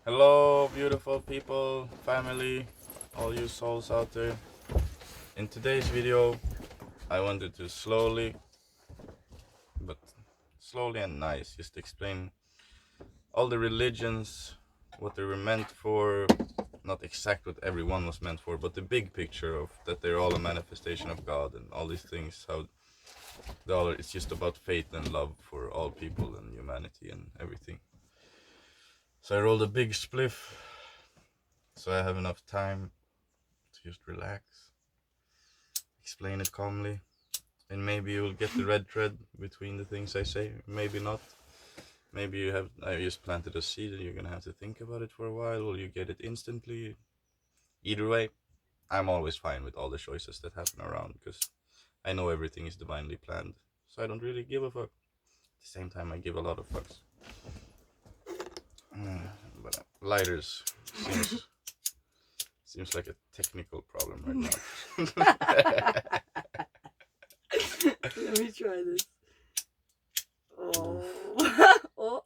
Hello, beautiful people, family, all you souls out there. In today's video, I wanted to but slowly and nice, just explain all the religions, what they were meant for, not exact what everyone was meant for, but the big picture of that they're all a manifestation of God and all these things, how it's just about faith and love for all people and humanity and everything. So I rolled a big spliff, so I have enough time to just relax, explain it calmly, and maybe you'll get the red thread between the things I say, maybe not. Maybe I just planted a seed and you're gonna have to think about it for a while, or you get it instantly. Either way, I'm always fine with all the choices that happen around, because I know everything is divinely planned, so I don't really give a fuck. At the same time, I give a lot of fucks. But lighters seems like a technical problem right now. Let me try this. Oh. Oh.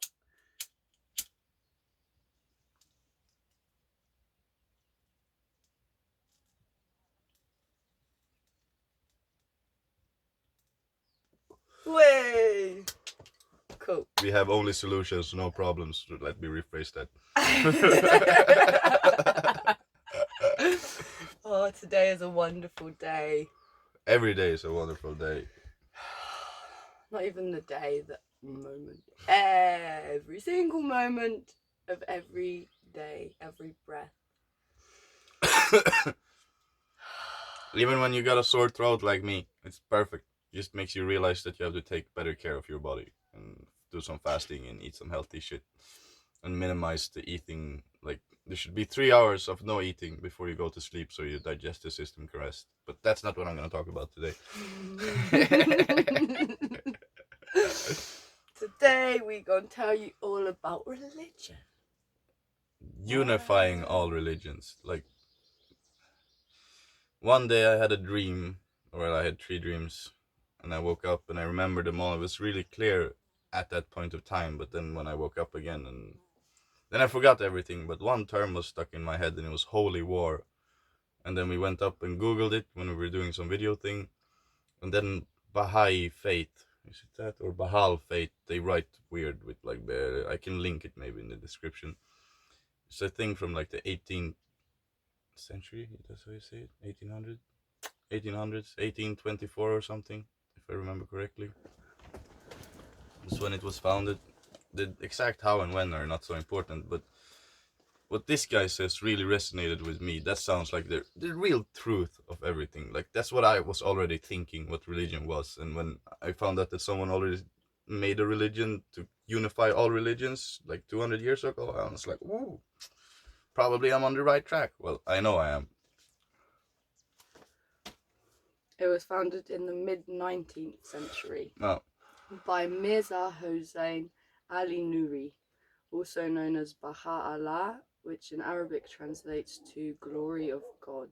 Way. Cool. We have only solutions, no problems. Let me rephrase that. Oh, today is a wonderful day. Every day is a wonderful day. Not even the day, the moment. Every single moment of every day, every breath. Even when you got a sore throat like me, it's perfect. It just makes you realize that you have to take better care of your body and do some fasting and eat some healthy shit and minimize the eating. Like, there should be 3 hours of no eating before you go to sleep so your digestive system can rest. But that's not what I'm going to talk about today. Today we're going to tell you all about religion. Unifying all religions. Like, one day I had a dream, or I had 3 dreams, and I woke up and I remembered them all. It was really clear at that point of time, but then when I woke up again, and then I forgot everything, but one term was stuck in my head, and it was holy war. And then we went up and googled it when we were doing some video thing, and then Bahai Faith, is it that, or Bahai Faith, they write weird with like, I can link it maybe in the description. It's a thing from like the 18th century, that's how you say it, 1800s, 1824 or something, if I remember correctly. That's when it was founded. The exact how and when are not so important, but what this guy says really resonated with me. That sounds like the real truth of everything. Like, that's what I was already thinking what religion was. And when I found out that someone already made a religion to unify all religions like 200 years ago, I was like, ooh, probably I'm on the right track. Well, I know I am. It was founded in the mid-19th century by Mirza Hossein Ali Nuri, also known as Baha'u'llah, which in Arabic translates to glory of God.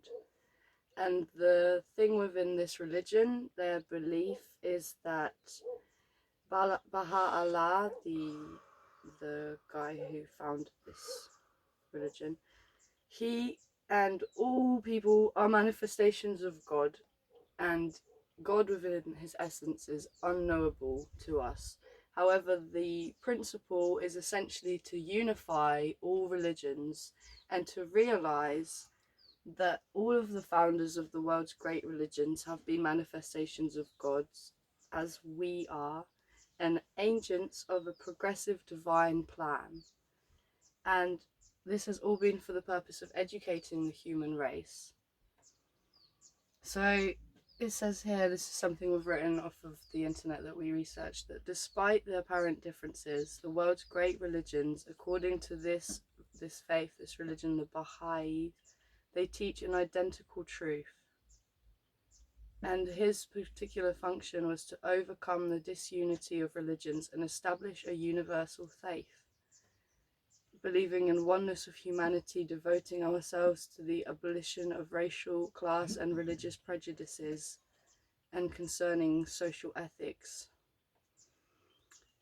And the thing within this religion, their belief is that Baha'u'llah, the guy who founded this religion, he and all people are manifestations of God, and God within his essence is unknowable to us. However, the principle is essentially to unify all religions and to realize that all of the founders of the world's great religions have been manifestations of gods, as we are, and agents of a progressive divine plan. And this has all been for the purpose of educating the human race. So it says here, this is something we've written off of the internet that we researched, that despite the apparent differences, the world's great religions, according to this faith, this religion, the Bahai, they teach an identical truth. And his particular function was to overcome the disunity of religions and establish a universal faith, believing in oneness of humanity, devoting ourselves to the abolition of racial, class, and religious prejudices, and concerning social ethics.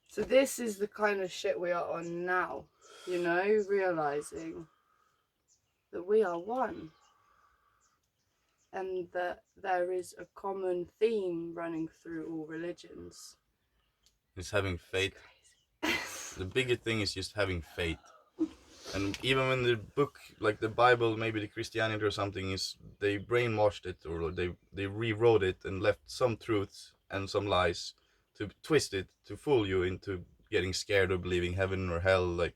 So this is the kind of shit we are on now. You know, realizing that we are one and that there is a common theme running through all religions. It's having faith. The biggest thing is just having faith. And even when the book, like the Bible, maybe the Christianity or something, is they brainwashed it, or they rewrote it and left some truths and some lies to twist it to fool you into getting scared of believing heaven or hell, like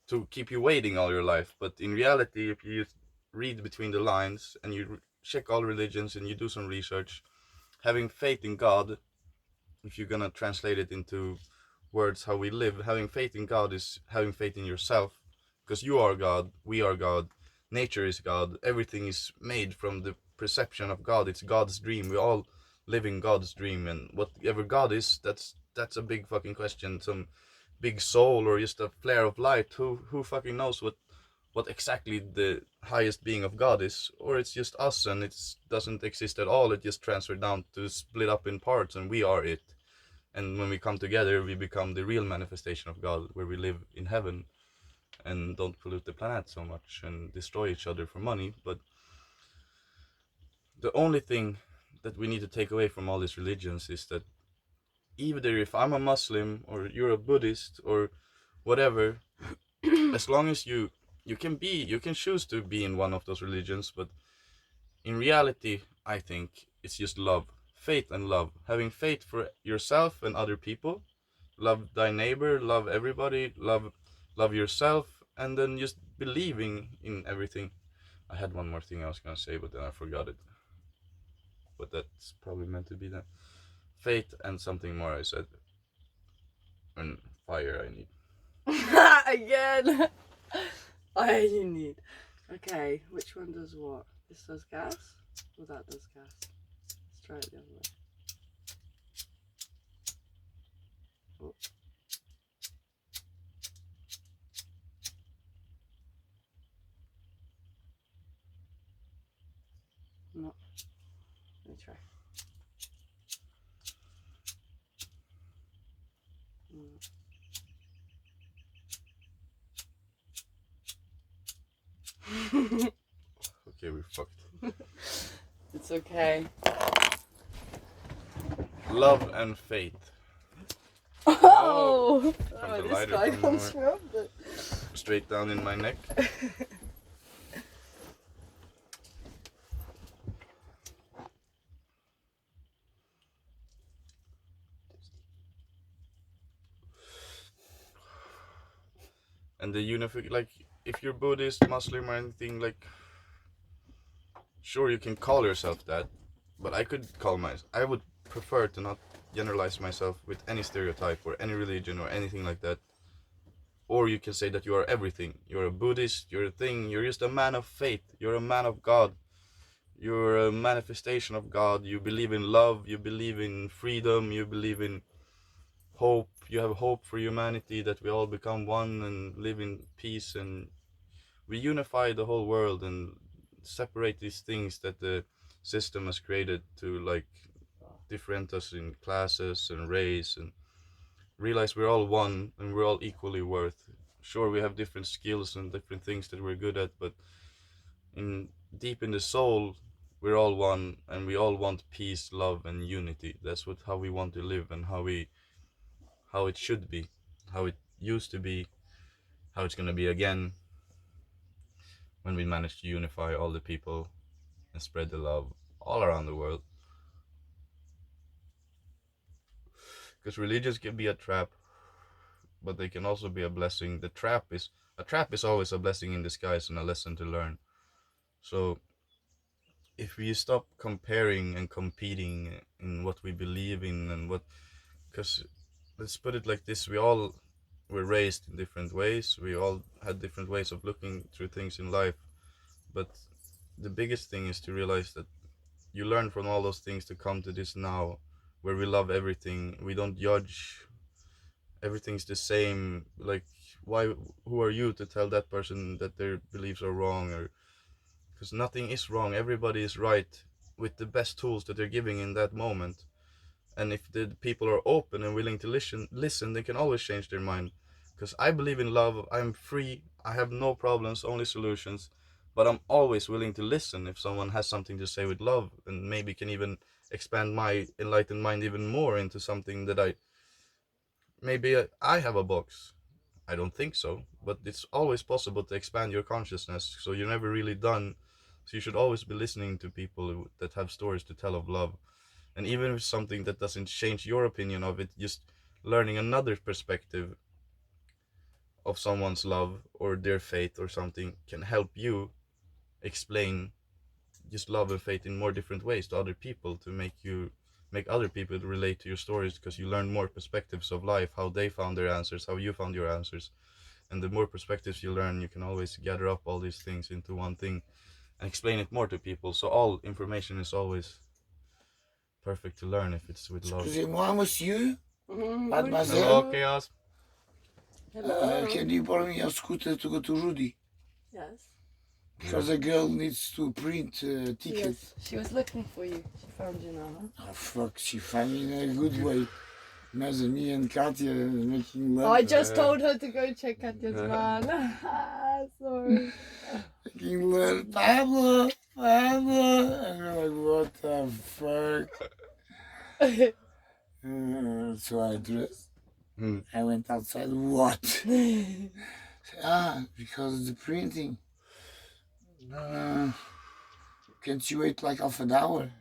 to keep you waiting all your life. But in reality, if you read between the lines and you check all religions and you do some research, having faith in God, if you're gonna translate it into words how we live, having faith in God is having faith in yourself, because you are God, we are God, nature is God, everything is made from the perception of God. It's God's dream. We all live in God's dream, and whatever God is, that's a big fucking question. Some big soul or just a flare of light. Who fucking knows what exactly the highest being of God is? Or it's just us and it doesn't exist at all. It just transferred down to split up in parts, and we are it. And when we come together, we become the real manifestation of God, where we live in heaven and don't pollute the planet so much and destroy each other for money. But the only thing that we need to take away from all these religions is that either if I'm a Muslim or you're a Buddhist or whatever, as long as you can choose to be in one of those religions, but in reality, I think it's just love, faith and love, having faith for yourself and other people, love thy neighbor, love everybody, love yourself, and then just believing in everything. I had one more thing I was gonna say, but then I forgot it. But that's probably meant to be that. Faith and something more I said. And fire I need. Again. You need. Okay, which one does what? This does gas? Or that does gas? Let's try it the other way. Oh. No. Let me try. Okay, we're fucked. It's okay. Love and faith. Oh! From the This lighter guy from comes nowhere. from, but... Straight down in my neck. And the unification, like, if you're Buddhist, Muslim, or anything, like, sure, you can call yourself that, but I would prefer to not generalize myself with any stereotype or any religion or anything like that. Or you can say that you are everything. You're a Buddhist, you're a thing, you're just a man of faith, you're a man of God, you're a manifestation of God, you believe in love, you believe in freedom, you believe in hope, you have hope for humanity, that we all become one and live in peace, and we unify the whole world and separate these things that the system has created to, like, different us in classes and race, and realize we're all one and we're all equally worth. Sure, we have different skills and different things that we're good at, but in deep in the soul, we're all one, and we all want peace, love, and unity. That's how we want to live, and how it should be, how it used to be, how it's gonna be again when we manage to unify all the people and spread the love all around the world. Because religions can be a trap, but they can also be a blessing. A trap is always a blessing in disguise and a lesson to learn. So if we stop comparing and competing in what we believe in and what, because let's put it like this, we all were raised in different ways, we all had different ways of looking through things in life, but the biggest thing is to realize that you learn from all those things to come to this now, where we love everything, we don't judge, everything's the same. Like, why, who are you to tell that person that their beliefs are wrong? Or because nothing is wrong, everybody is right with the best tools that they're giving in that moment. And if the people are open and willing to listen, they can always change their mind. because I believe in love. I'm free. I have no problems, only solutions. But I'm always willing to listen if someone has something to say with love, and maybe can even expand my enlightened mind even more into something that I have a box. I don't think so, but it's always possible to expand your consciousness. So you're never really done. So you should always be listening to people that have stories to tell of love, and even if something that doesn't change your opinion of it, just learning another perspective of someone's love or their faith or something can help you explain just love and faith in more different ways to other people, to make other people relate to your stories, because you learn more perspectives of life, how they found their answers, how you found your answers. And the more perspectives you learn, you can always gather up all these things into one thing and explain it more to people. So all information is always perfect to learn if it's with love. Excusez-moi, monsieur. Mademoiselle. Hello, Chaos. Can you borrow me a scooter to go to Rudy? Yes. Because a girl needs to print a ticket. Yes. She was looking for you. She found you now, huh? Oh, fuck, she found me in a good way. Imagine me and Katya making love. Oh, I just told her to go check Katya's man. Sorry. Making love. Pablo. And I'm like, what the fuck? So I dressed. I went outside. What? Because of the printing. Can't you wait like half an hour?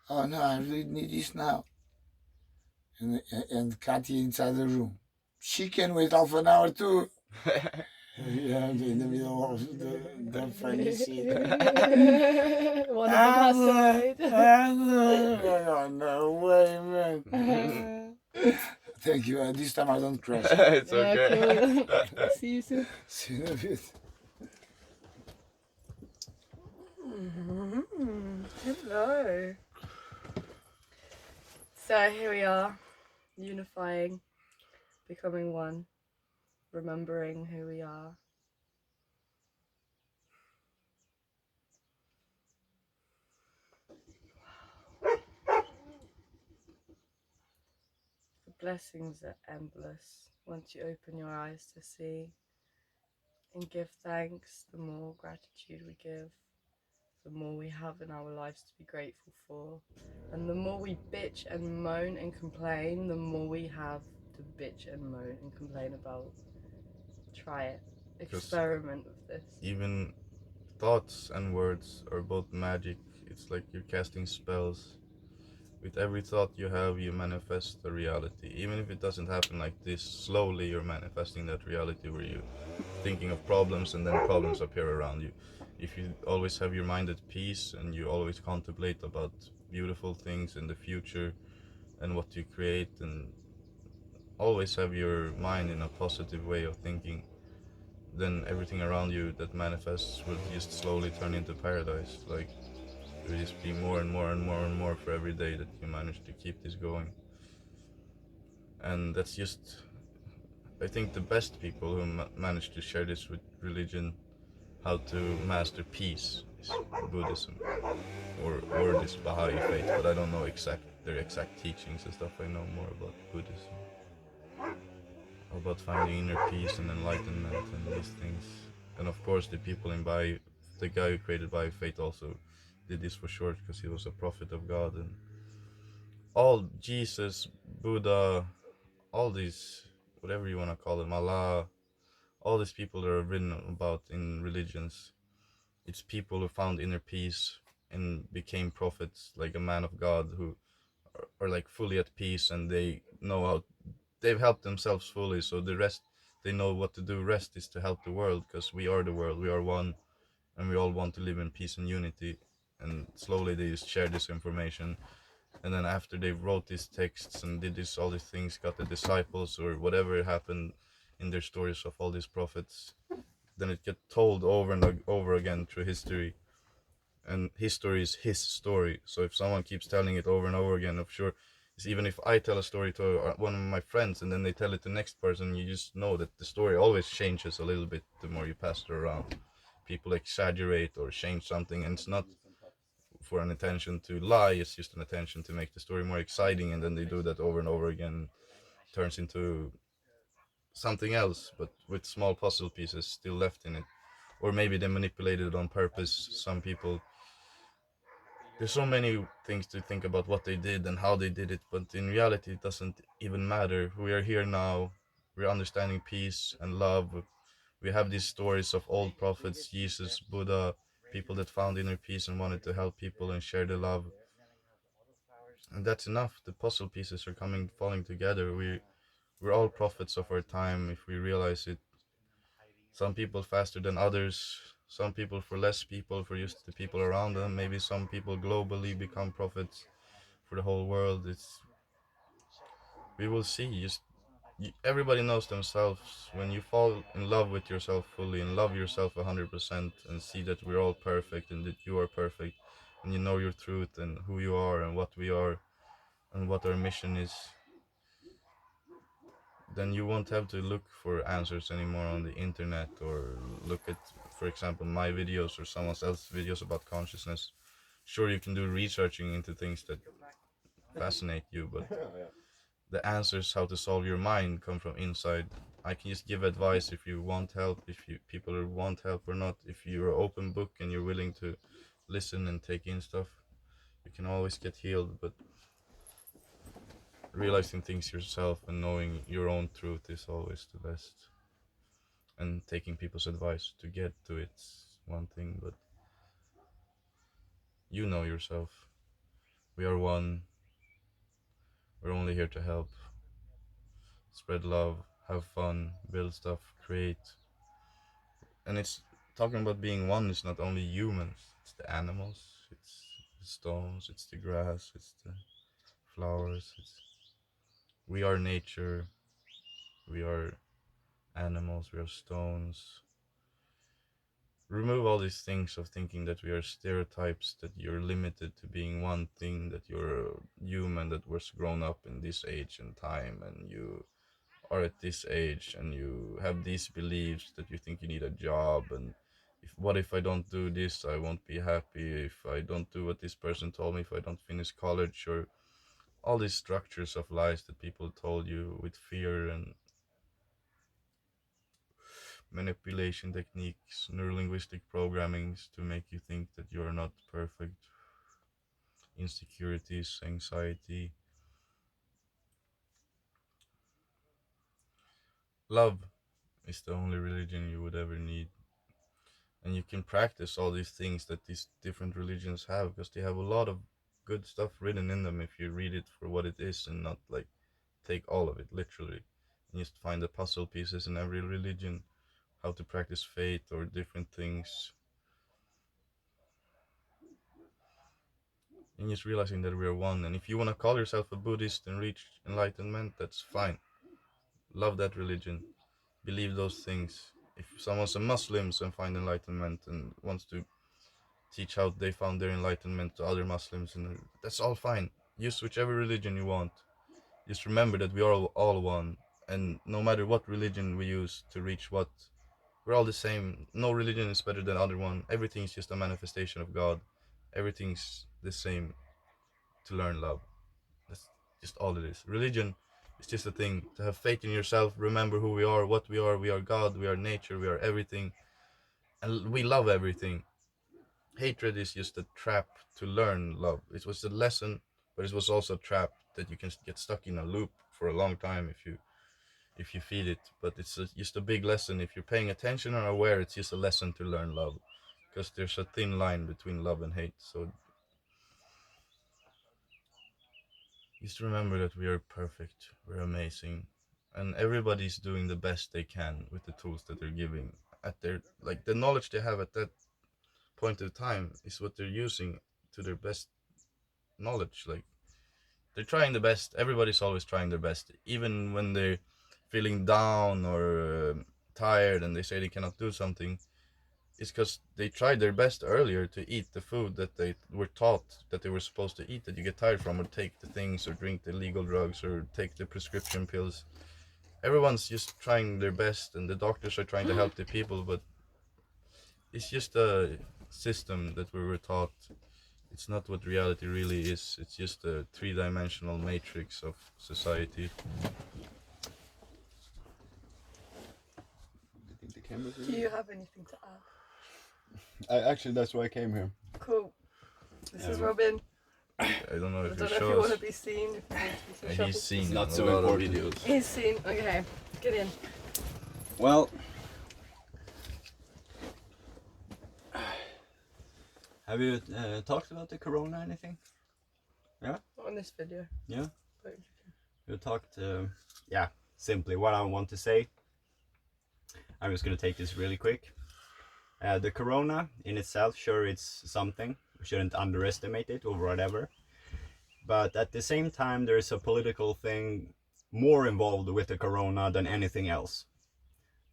Oh no, I really need this now. And Katya inside the room. She can wait half an hour too. Yeah, in the middle of the funny scene. One of them has to wait. Oh, no way, man. Thank you. This time I don't crash. It's okay. Cool. See you soon. See you in a bit. Hello. So here we are, unifying, becoming one, remembering who we are. The blessings are endless once you open your eyes to see and give thanks. The more gratitude we give, the more we have in our lives to be grateful for. And the more we bitch and moan and complain, the more we have to bitch and moan and complain about. Try it. Experiment with this. Even thoughts and words are both magic. It's like you're casting spells. With every thought you have, you manifest a reality. Even if it doesn't happen like this, slowly you're manifesting that reality where you're thinking of problems and then problems appear around you. If you always have your mind at peace and you always contemplate about beautiful things in the future and what you create, and always have your mind in a positive way of thinking, then everything around you that manifests will just slowly turn into paradise. Like, it will just be more and more and more and more for every day that you manage to keep this going. And that's just, I think, the best people who manage to share this with religion, how to master peace, is Buddhism or this Bahai Faith. But I don't know their exact teachings and stuff. I know more about Buddhism, about finding inner peace and enlightenment and these things. And of course, the people in Bahai, the guy who created Bahai Faith also did this for short because he was a prophet of God. And all Jesus, Buddha, all these, whatever you want to call them, Allah, all these people that are written about in religions, it's people who found inner peace and became prophets, like a man of God, who are like fully at peace, and they know how, they've helped themselves fully, so the rest, they know what to do. Rest is to help the world, because we are the world, we are one, and we all want to live in peace and unity. And slowly they just share this information, and then after they wrote these texts and did this, all these things, got the disciples or whatever happened in their stories of all these prophets, then it get told over and over again through history. And history is his story, so if someone keeps telling it over and over again, I'm sure, even if I tell a story to one of my friends and then they tell it to the next person, you just know that the story always changes a little bit the more you pass it around. People exaggerate or change something, and it's not for an intention to lie, it's just an intention to make the story more exciting, and then they do that over and over again. It turns into something else, but with small puzzle pieces still left in it. Or maybe they manipulated it on purpose. Some people, there's so many things to think about what they did and how they did it, but in reality it doesn't even matter. We are here now, we're understanding peace and love. We have these stories of old prophets, Jesus, Buddha, people that found inner peace and wanted to help people and share the love. And that's enough. The puzzle pieces are falling together. We're all prophets of our time if we realize it. Some people faster than others, some people for less people, for just the people around them. Maybe some people globally become prophets for the whole world. We will see. Everybody knows themselves. When you fall in love with yourself fully and love yourself 100% and see that we're all perfect and that you are perfect, and you know your truth and who you are and what we are and what our mission is, then you won't have to look for answers anymore on the internet or look at, for example, my videos or someone else's videos about consciousness. Sure, you can do researching into things that fascinate you, but the answers how to solve your mind come from inside. I can just give advice if you want help, if you people want help or not. If you're an open book and you're willing to listen and take in stuff, you can always get healed. But realizing things yourself and knowing your own truth is always the best. And taking people's advice to get to it's one thing, but you know yourself. We are one. We're only here to help. Spread love, have fun, build stuff, create. And it's talking about being one is not only humans, it's the animals, it's the stones, it's the grass, it's the flowers, we are nature, we are animals, we are stones. Remove all these things of thinking that we are stereotypes, that you're limited to being one thing, that you're a human that was grown up in this age and time, and you are at this age and you have these beliefs that you think you need a job, and what if I don't do this, I won't be happy. If I don't do what this person told me, if I don't finish college, or all these structures of lies that people told you with fear and manipulation techniques, neurolinguistic programmings to make you think that you're not perfect, insecurities, anxiety. Love is the only religion you would ever need. And you can practice all these things that these different religions have, because they have a lot of good stuff written in them if you read it for what it is and not like take all of it literally. And just find the puzzle pieces in every religion, how to practice faith or different things, and just realizing that we are one. And if you want to call yourself a Buddhist and reach enlightenment, that's fine. Love that religion, believe those things. If someone's a Muslim and find enlightenment and wants to teach how they found their enlightenment to other Muslims, and that's all fine. Use whichever religion you want. Just remember that we are all one, and no matter what religion we use to reach what, we're all the same. No religion is better than the other one. Everything's just a manifestation of God. Everything's the same to learn love. That's just all it is. Religion is just a thing to have faith in yourself. Remember who we are, what we are. We are God. We are nature. We are everything, and we love everything. Hatred is just a trap to learn love. It was a lesson, but it was also a trap that you can get stuck in a loop for a long time if you feed it. But it's just a big lesson. If you're paying attention and aware, it's just a lesson to learn love, because there's a thin line between love and hate. So just remember that we are perfect, we're amazing, and everybody's doing the best they can with the tools that they're giving at their, like, the knowledge they have at that point of time is what they're using to their best knowledge. Like, they're trying the best. Everybody's always trying their best, even when they're feeling down or tired and they say they cannot do something. It's because they tried their best earlier to eat the food that they were taught that they were supposed to eat, that you get tired from, or take the things, or drink the illegal drugs, or take the prescription pills. Everyone's just trying their best, and the doctors are trying to help the people, but it's just a system that we were taught. It's not what reality really is. It's just a three-dimensional matrix of society. came with Do you. you have anything to add? Actually, that's why I came here. Cool. This is Robin. I don't know I if don't you know if show you want to us. be seen. If you want to be so He's shuffled. seen It's in not a so lot of important. videos. He's seen. Okay, get in. Well, have you talked about the corona anything? Not on this video. Yeah. But You talked, yeah, simply what I want to say. I'm just gonna take this really quick. The corona in itself, sure, it's something. We shouldn't underestimate it or whatever. But at the same time, there's a political thing more involved with the corona than anything else.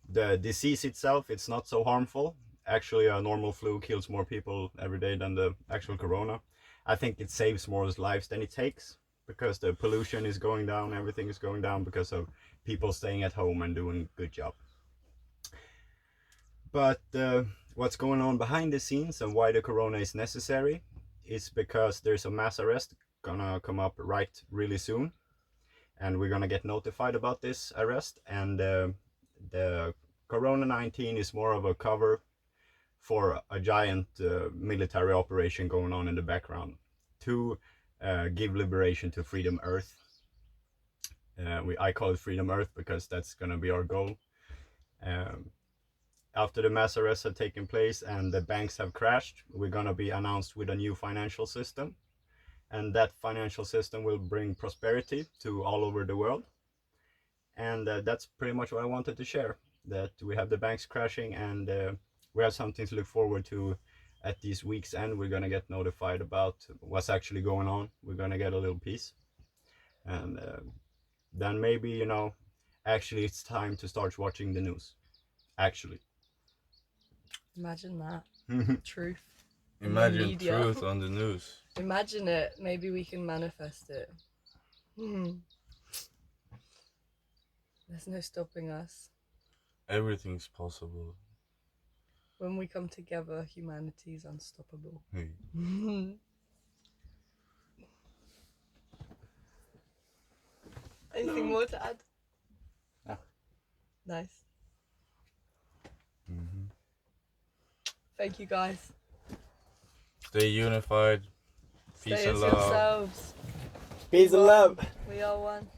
The disease itself, it's not so harmful. Actually, a normal flu kills more people every day than the actual corona. I think it saves more lives than it takes, because the pollution is going down, everything is going down because of people staying at home and doing a good job. But what's going on behind the scenes and why the corona is necessary is because there's a mass arrest gonna come up really soon, and we're gonna get notified about this arrest. And the corona-19 is more of a cover for a giant military operation going on in the background to give liberation to Freedom Earth. I call it Freedom Earth because that's gonna be our goal. After the mass arrests have taken place and the banks have crashed, we're gonna be announced with a new financial system, and that financial system will bring prosperity to all over the world. And that's pretty much what I wanted to share, that we have the banks crashing, and we have something to look forward to at these week's end. We're gonna get notified about what's actually going on. We're gonna get a little piece, and then maybe, you know, actually it's time to start watching the news. Actually. imagine that. Truth. Imagine media. truth on the news. Imagine it. Maybe we can manifest it. There's no stopping us. Everything's possible. When we come together, humanity is unstoppable. Hey. Anything more to add? No. Nice. Thank you, guys. Stay unified. Peace Stay and as love. yourselves. Peace and love. We are one.